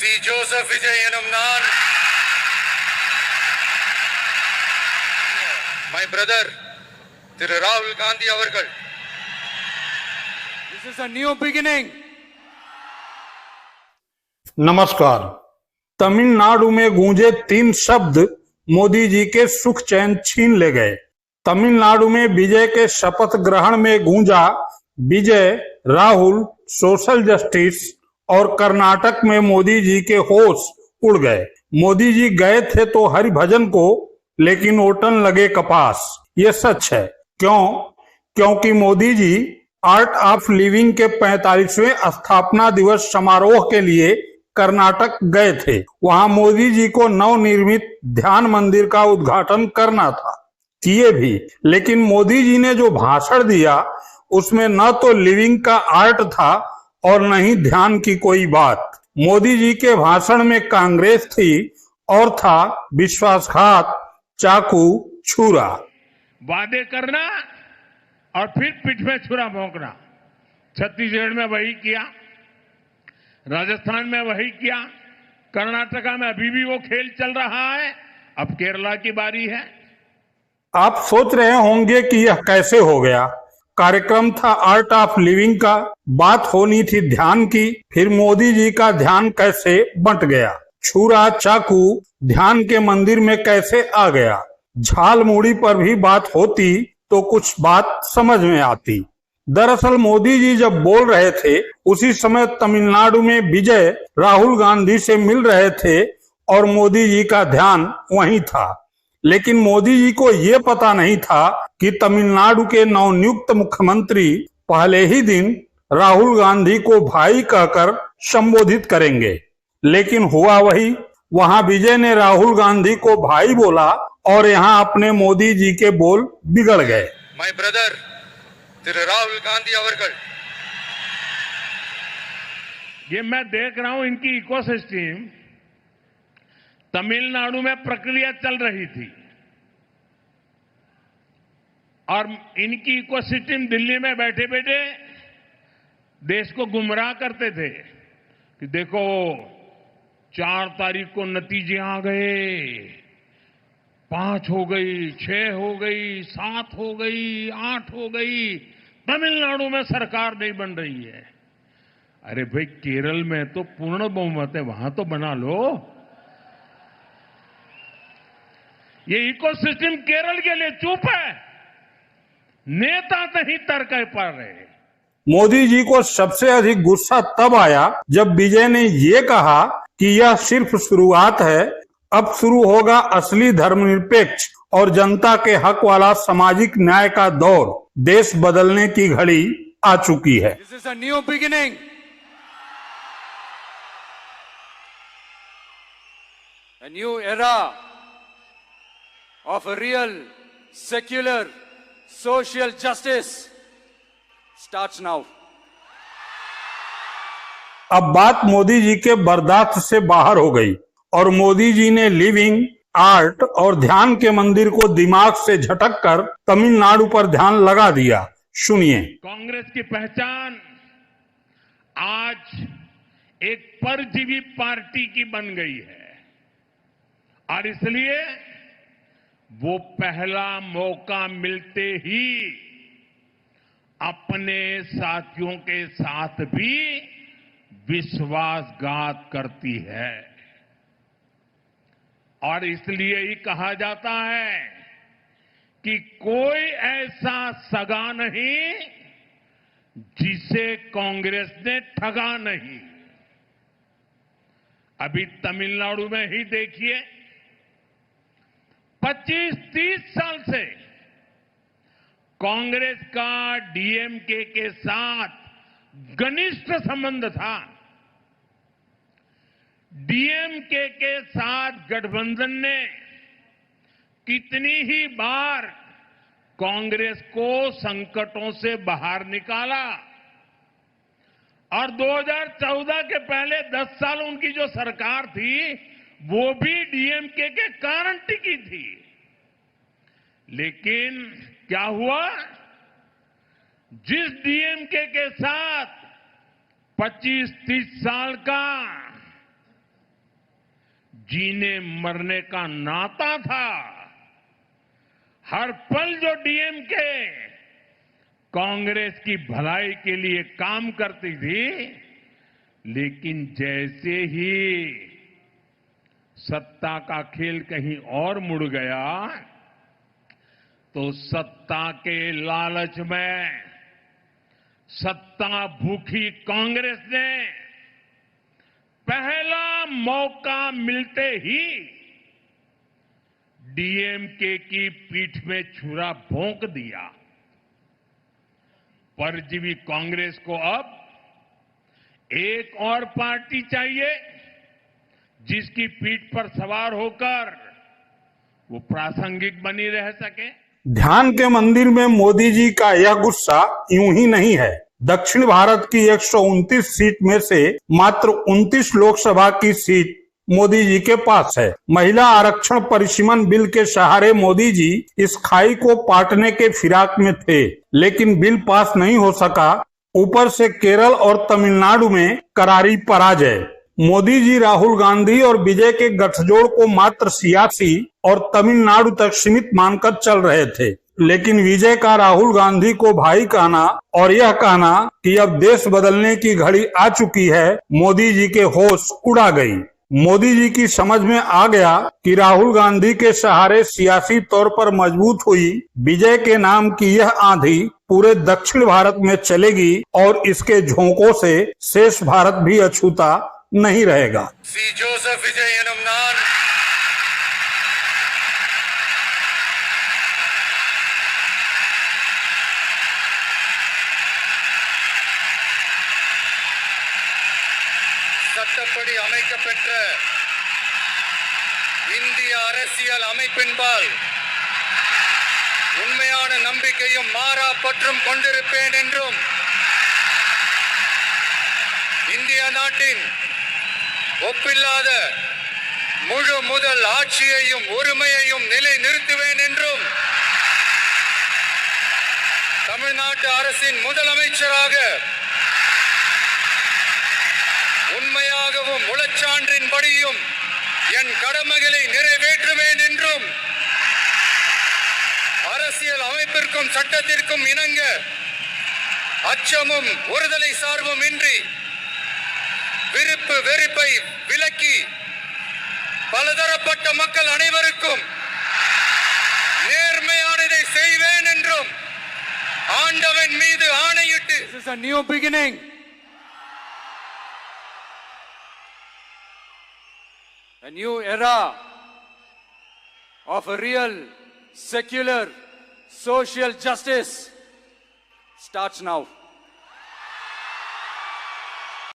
C Joseph Vijay எனும் நான் my brother திரு ராகுல் காந்தி அவர்கள் This is a new beginning. नमस्कार। तमिलनाडु में गूंजे 3 शब्द मोदी जी के सुख चैन छीन ले गए। तमिलनाडु में विजय के शपथ ग्रहण में गूंजा विजय, राहुल, सोशल जस्टिस, और कर्नाटक में मोदी जी के होश उड़ गए। मोदी जी गए थे तो हरिभजन को, लेकिन ओटन लगे कपास। ये सच है। क्यों? क्योंकि Modi ji art of living के 45वें स्थापना दिवस समारोह के लिए कर्नाटक गए थे। वहां मोदी जी को नवनिर्मित ध्यान मंदिर का उद्घाटन करना था। किए भी, लेकिन मोदी जी ने जो भाषण दिया उसमें न तो लिविंग का आर्ट था और न ही ध्यान की कोई बात। मोदी जी के भाषण में कांग्रेस थी और था विश्वासघात, चाकू, छुरा। वादे करना और फिर पीठ में छुरा भोंकना। छत्तीसगढ़ में वही किया, राजस्थान में वही किया, कर्नाटका में अभी भी वो खेल चल रहा है। अब केरला की बारी है। आप सोच रहे होंगे कि यह कैसे हो गया। कार्यक्रम था आर्ट ऑफ लिविंग का, बात होनी थी ध्यान की, फिर मोदी जी का ध्यान कैसे बंट गया। छुरा, चाकू ध्यान के मंदिर में कैसे आ गया। झाल मूड़ी पर भी बात होती तो कुछ बात समझ में आती। दरअसल मोदी जी जब बोल रहे थे उसी समय तमिलनाडु में विजय राहुल गांधी से मिल रहे थे और मोदी जी का ध्यान वहीं था। लेकिन मोदी जी को ये पता नहीं था कि तमिलनाडु के नवनियुक्त मुख्यमंत्री पहले ही दिन राहुल गांधी को भाई कहकर संबोधित करेंगे। लेकिन हुआ वही। वहां विजय ने राहुल गांधी को भाई बोला और यहाँ अपने मोदी जी के बोल बिगड़ गए। மை பிரதர் திரு ராகுல் காந்தி அவர்கள் ये मैं देख रहा हूं इनकी इकोसिस्टम। तमिलनाडु में प्रक्रिया चल रही थी और इनकी इकोसिस्टम दिल्ली में बैठे बैठे देश को गुमराह करते थे कि देखो 4 तारीख को नतीजे आ गए, 5 हो गई, 6 हो गई, 7 हो गई, 8 हो गई, तमिलनाडु में सरकार नहीं बन रही है। अरे भाई, केरल में तो पूर्ण बहुमत है, वहां तो बना लो। ये इकोसिस्टम केरल के लिए चुप है, नेता नहीं तर्क पा रहे। मोदी जी को सबसे अधिक गुस्सा तब आया जब विजय ने ये कहा कि यह सिर्फ शुरुआत है, अब शुरू होगा असली धर्मनिरपेक्ष और जनता के हक वाला सामाजिक न्याय का दौर। देश बदलने की घड़ी आ चुकी है। This is a new beginning. A new era of a real, secular, social justice starts now. अब बात मोदी जी के बर्दाश्त से बाहर हो गई और मोदी जी ने लिविंग, आर्ट और ध्यान के मंदिर को दिमाग से झटक कर तमिलनाडु पर ध्यान लगा दिया। सुनिए। कांग्रेस की पहचान आज एक परजीवी पार्टी की बन गई है और इसलिए वो पहला मौका मिलते ही अपने साथियों के साथ भी विश्वासघात करती है। और इसलिए ही कहा जाता है कि कोई ऐसा सगा नहीं जिसे कांग्रेस ने ठगा नहीं। अभी तमिलनाडु में ही देखिए, 25-30 साल से कांग्रेस का डीएमके के साथ घनिष्ठ संबंध था। डीएमके के साथ गठबंधन ने कितनी ही बार कांग्रेस को संकटों से बाहर निकाला और 2014 के पहले 10 साल उनकी जो सरकार थी वो भी डीएमके के कारण टिकी थी। लेकिन क्या हुआ? जिस डीएमके के साथ 25-30 साल का जीने मरने का नाता था। हर पल जो डीएमके कांग्रेस की भलाई के लिए काम करती थी, लेकिन जैसे ही सत्ता का खेल कहीं और मुड़ गया तो सत्ता के लालच में सत्ता भूखी कांग्रेस ने पहला मौका मिलते ही डीएमके की पीठ में छुरा भोंक दिया। परजीवी कांग्रेस को अब एक और पार्टी चाहिए जिसकी पीठ पर सवार होकर वो प्रासंगिक बनी रह सके। ध्यान के मंदिर में मोदी जी का यह गुस्सा यूं ही नहीं है। दक्षिण भारत की 129 सीट में से मात्र 29 लोकसभा की सीट मोदी जी के पास है। महिला आरक्षण परिसीमन बिल के सहारे मोदी जी इस खाई को पाटने के फिराक में थे, लेकिन बिल पास नहीं हो सका। ऊपर से केरल और तमिलनाडु में करारी पराजय। मोदी जी राहुल गांधी और विजय के गठजोड़ को मात्र सियासी और तमिलनाडु तक सीमित मानकर चल रहे थे, लेकिन विजय का राहुल गांधी को भाई कहना और यह कहना कि अब देश बदलने की घड़ी आ चुकी है, मोदी जी के होश उड़ा गई। मोदी जी की समझ में आ गया कि राहुल गांधी के सहारे सियासी तौर पर मजबूत हुई विजय के नाम की यह आंधी पूरे दक्षिण भारत में चलेगी और इसके झोंकों से शेष भारत भी अछूता नहीं रहेगा। सी जोसेफ विजय एनुम नान சட்டப்படி அமைக்கப்பெற்ற இந்திய அரசியல் அமைப்பின்பால் உண்மையான நம்பிக்கையும் மாறா பற்றும் கொண்டிருப்பேன் என்றும் இந்திய நாட்டின் ஒப்பில்லாத முழு முதல் ஆட்சியையும் உரிமையையும் நிலை நிறுத்துவேன் என்றும் தமிழ்நாட்டு அரசின் முதலமைச்சராக உண்மையாகவும் உளச்சான்றின்படியும் என் கடமைகளை நிறைவேற்றுவேன் என்றும் அரசியல் அமைப்பிற்கும் சட்டத்திற்கும் இணங்க அச்சமும் ஒருதலை சார்பும் இன்றி விருப்பு வெறுப்பை விலக்கி பலதரப்பட்ட மக்கள் அனைவருக்கும் நேர்மையானதை செய்வேன் என்றும் ஆண்டவன் மீது ஆணையிட்டு This is a new beginning. A new era of a real, secular, social justice starts now.